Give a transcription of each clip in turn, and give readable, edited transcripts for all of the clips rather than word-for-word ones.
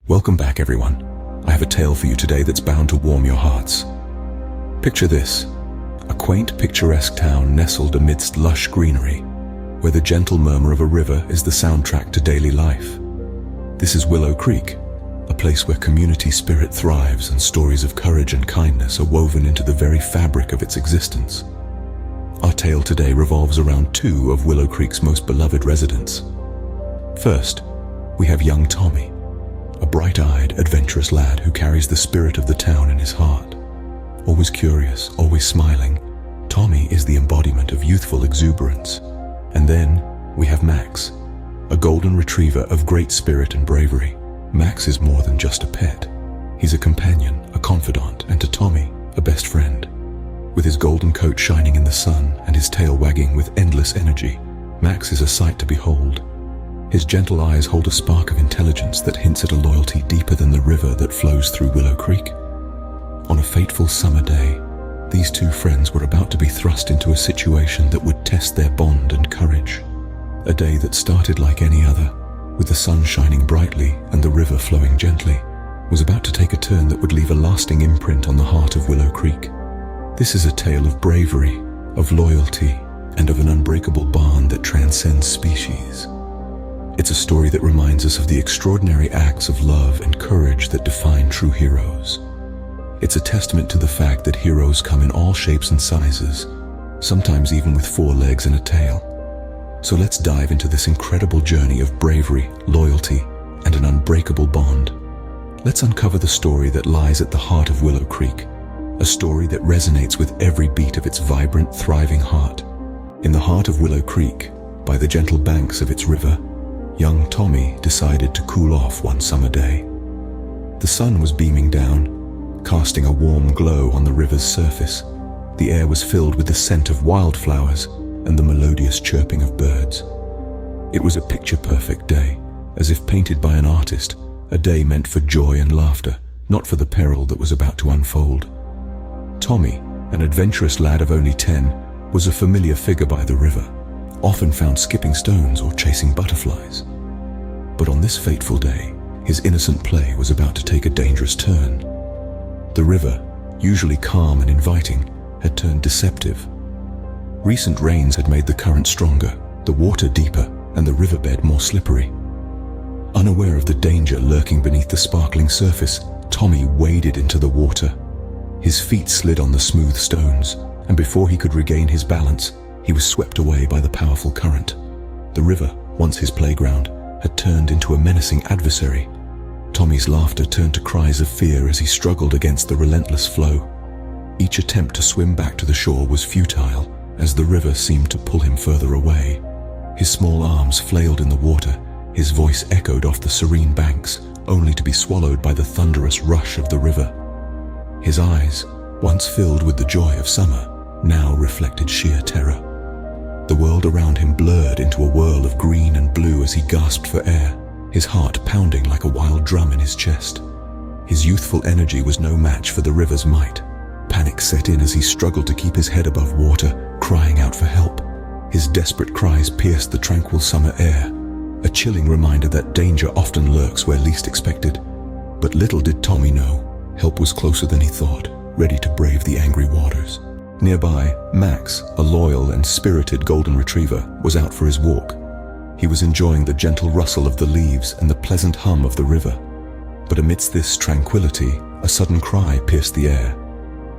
Welcome back, everyone. I have a tale for you today that's bound to warm your hearts. Picture this, a quaint, picturesque town nestled amidst lush greenery, where the gentle murmur of a river is the soundtrack to daily life. This is Willow Creek, a place where community spirit thrives and stories of courage and kindness are woven into the very fabric of its existence. Our tale today revolves around two of Willow Creek's most beloved residents. First, we have young Tommy, a bright-eyed, adventurous lad who carries the spirit of the town in his heart. Always curious, always smiling, Tommy is the embodiment of youthful exuberance. And then we have Max, a golden retriever of great spirit and bravery. Max is more than just a pet. He's a companion, a confidant, and to Tommy, a best friend. With his golden coat shining in the sun and his tail wagging with endless energy, Max is a sight to behold. His gentle eyes hold a spark of intelligence that hints at a loyalty deeper than the river that flows through Willow Creek. On a fateful summer day, these two friends were about to be thrust into a situation that would test their bond and courage. A day that started like any other, with the sun shining brightly and the river flowing gently, was about to take a turn that would leave a lasting imprint on the heart of Willow Creek. This is a tale of bravery, of loyalty, and of an unbreakable bond that transcends species. It's a story that reminds us of the extraordinary acts of love and courage that define true heroes. It's a testament to the fact that heroes come in all shapes and sizes, sometimes even with 4 legs and a tail. So let's dive into this incredible journey of bravery, loyalty, and an unbreakable bond. Let's uncover the story that lies at the heart of Willow Creek, a story that resonates with every beat of its vibrant, thriving heart. In the heart of Willow Creek, by the gentle banks of its river, young Tommy decided to cool off one summer day. The sun was beaming down, casting a warm glow on the river's surface. The air was filled with the scent of wildflowers and the melodious chirping of birds. It was a picture-perfect day, as if painted by an artist, a day meant for joy and laughter, not for the peril that was about to unfold. Tommy, an adventurous lad of only 10, was a familiar figure by the river, often found skipping stones or chasing butterflies. But on this fateful day, his innocent play was about to take a dangerous turn. The river, usually calm and inviting, had turned deceptive. Recent rains had made the current stronger, the water deeper, and the riverbed more slippery. Unaware of the danger lurking beneath the sparkling surface, Tommy waded into the water. His feet slid on the smooth stones, and before he could regain his balance, he was swept away by the powerful current. The river, once his playground, had turned into a menacing adversary. Tommy's laughter turned to cries of fear as he struggled against the relentless flow. Each attempt to swim back to the shore was futile, as the river seemed to pull him further away. His small arms flailed in the water, his voice echoed off the serene banks, only to be swallowed by the thunderous rush of the river. His eyes, once filled with the joy of summer, now reflected sheer terror. The world around him blurred into a whirl of green and blue as he gasped for air, his heart pounding like a wild drum in his chest. His youthful energy was no match for the river's might. Panic set in as he struggled to keep his head above water, crying out for help. His desperate cries pierced the tranquil summer air, a chilling reminder that danger often lurks where least expected. But little did Tommy know, help was closer than he thought, ready to brave the angry waters. Nearby, Max, a loyal and spirited golden retriever, was out for his walk. He was enjoying the gentle rustle of the leaves and the pleasant hum of the river. But amidst this tranquility, a sudden cry pierced the air.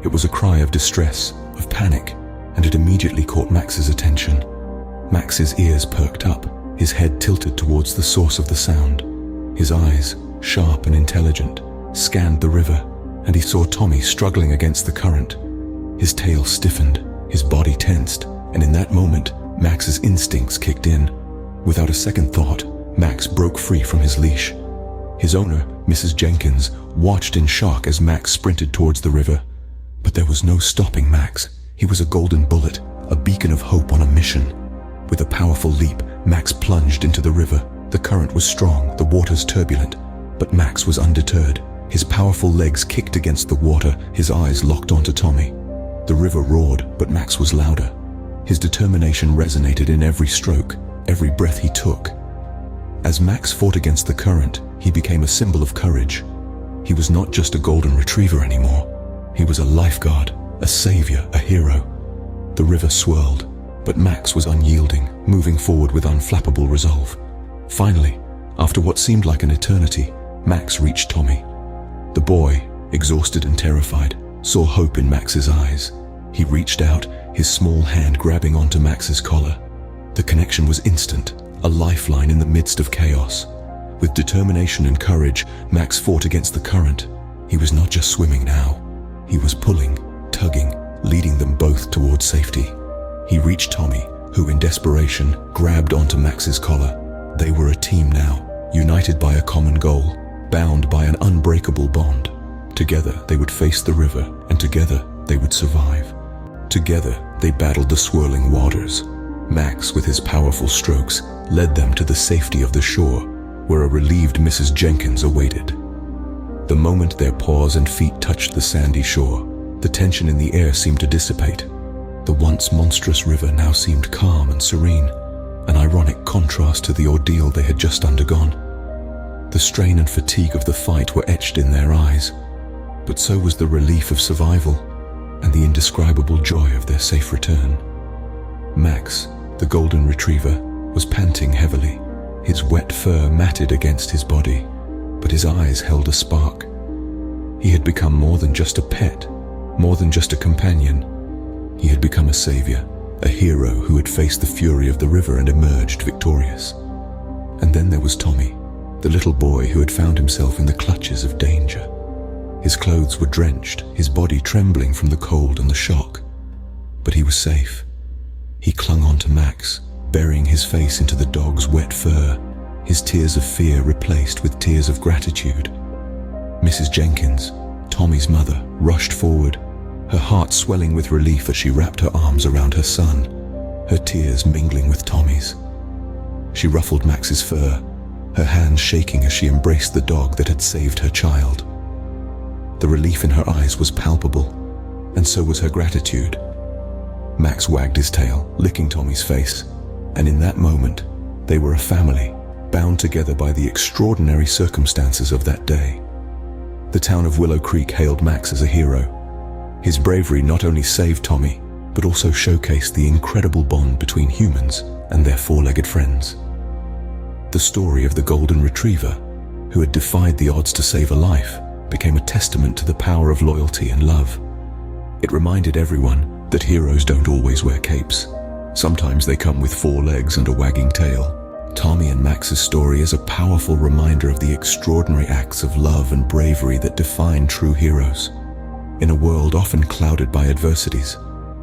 It was a cry of distress, of panic, and it immediately caught Max's attention. Max's ears perked up, his head tilted towards the source of the sound. His eyes, sharp and intelligent, scanned the river, and he saw Tommy struggling against the current. His tail stiffened, his body tensed, and in that moment, Max's instincts kicked in. Without a second thought, Max broke free from his leash. His owner, Mrs. Jenkins, watched in shock as Max sprinted towards the river. But there was no stopping Max. He was a golden bullet, a beacon of hope on a mission. With a powerful leap, Max plunged into the river. The current was strong, the waters turbulent, but Max was undeterred. His powerful legs kicked against the water, his eyes locked onto Tommy. The river roared, but Max was louder. His determination resonated in every stroke, every breath he took. As Max fought against the current, he became a symbol of courage. He was not just a golden retriever anymore. He was a lifeguard, a savior, a hero. The river swirled, but Max was unyielding, moving forward with unflappable resolve. Finally, after what seemed like an eternity, Max reached Tommy. The boy, exhausted and terrified, saw hope in Max's eyes. He reached out, his small hand grabbing onto Max's collar. The connection was instant, a lifeline in the midst of chaos. With determination and courage, Max fought against the current. He was not just swimming now. He was pulling, tugging, leading them both towards safety. He reached Tommy, who in desperation grabbed onto Max's collar. They were a team now, united by a common goal, bound by an unbreakable bond. Together they would face the river, and together they would survive. Together they battled the swirling waters. Max, with his powerful strokes, led them to the safety of the shore, where a relieved Mrs. Jenkins awaited. The moment their paws and feet touched the sandy shore, the tension in the air seemed to dissipate. The once monstrous river now seemed calm and serene, an ironic contrast to the ordeal they had just undergone. The strain and fatigue of the fight were etched in their eyes, but so was the relief of survival and the indescribable joy of their safe return. Max, the golden retriever, was panting heavily, his wet fur matted against his body, but his eyes held a spark. He had become more than just a pet, more than just a companion. He had become a savior, a hero who had faced the fury of the river and emerged victorious. And then there was Tommy, the little boy who had found himself in the clutches of danger. His clothes were drenched, his body trembling from the cold and the shock. But he was safe. He clung on to Max, burying his face into the dog's wet fur, his tears of fear replaced with tears of gratitude. Mrs. Jenkins, Tommy's mother, rushed forward, her heart swelling with relief as she wrapped her arms around her son, her tears mingling with Tommy's. She ruffled Max's fur, her hands shaking as she embraced the dog that had saved her child. The relief in her eyes was palpable, and so was her gratitude. Max wagged his tail, licking Tommy's face, and in that moment, they were a family, bound together by the extraordinary circumstances of that day. The town of Willow Creek hailed Max as a hero. His bravery not only saved Tommy, but also showcased the incredible bond between humans and their four-legged friends. The story of the golden retriever, who had defied the odds to save a life, became a testament to the power of loyalty and love. It reminded everyone that heroes don't always wear capes. Sometimes they come with 4 legs and a wagging tail. Tommy and Max's story is a powerful reminder of the extraordinary acts of love and bravery that define true heroes. In a world often clouded by adversities,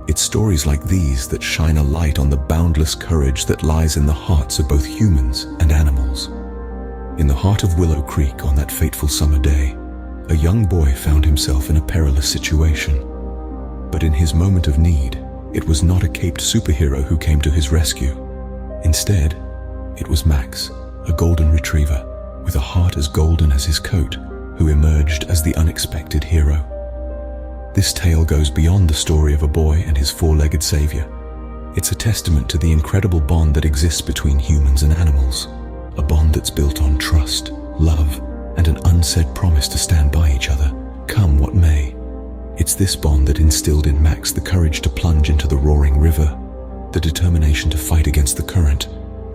it's stories like these that shine a light on the boundless courage that lies in the hearts of both humans and animals. In the heart of Willow Creek on that fateful summer day, a young boy found himself in a perilous situation. But in his moment of need, it was not a caped superhero who came to his rescue. Instead, it was Max, a golden retriever, with a heart as golden as his coat, who emerged as the unexpected hero. This tale goes beyond the story of a boy and his 4-legged savior. It's a testament to the incredible bond that exists between humans and animals, a bond that's built on trust, love, and an unsaid promise to stand by each other, come what may. It's this bond that instilled in Max the courage to plunge into the roaring river, the determination to fight against the current,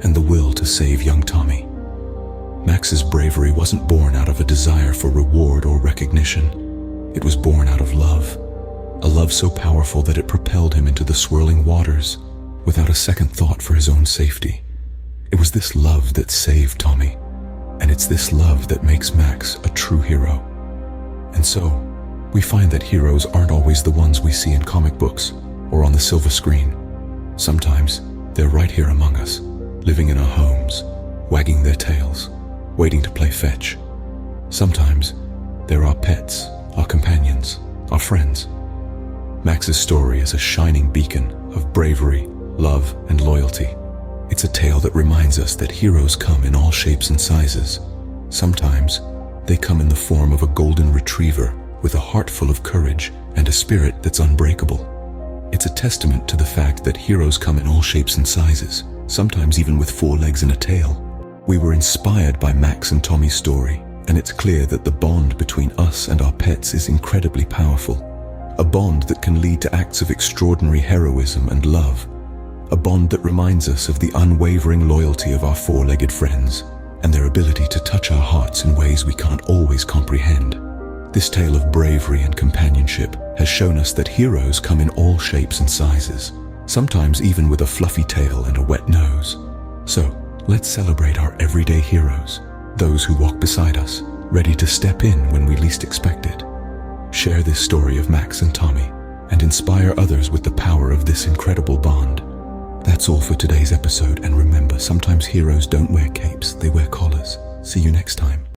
and the will to save young Tommy. Max's bravery wasn't born out of a desire for reward or recognition. It was born out of love, a love so powerful that it propelled him into the swirling waters without a second thought for his own safety. It was this love that saved Tommy, and it's this love that makes Max a true hero. And so, we find that heroes aren't always the ones we see in comic books or on the silver screen. Sometimes they're right here among us, living in our homes, wagging their tails, waiting to play fetch. Sometimes they're our pets, our companions, our friends. Max's story is a shining beacon of bravery, love, and loyalty. It's a tale that reminds us that heroes come in all shapes and sizes. Sometimes they come in the form of a golden retriever with a heart full of courage and a spirit that's unbreakable. It's a testament to the fact that heroes come in all shapes and sizes, sometimes even with 4 legs and a tail. We were inspired by Max and Tommy's story, and it's clear that the bond between us and our pets is incredibly powerful. A bond that can lead to acts of extraordinary heroism and love. A bond that reminds us of the unwavering loyalty of our four-legged friends, and their ability to touch our hearts in ways we can't always comprehend. This tale of bravery and companionship has shown us that heroes come in all shapes and sizes, sometimes even with a fluffy tail and a wet nose. So, let's celebrate our everyday heroes, those who walk beside us, ready to step in when we least expect it. Share this story of Max and Tommy, and inspire others with the power of this incredible bond. That's all for today's episode, and remember, sometimes heroes don't wear capes, they wear collars. See you next time.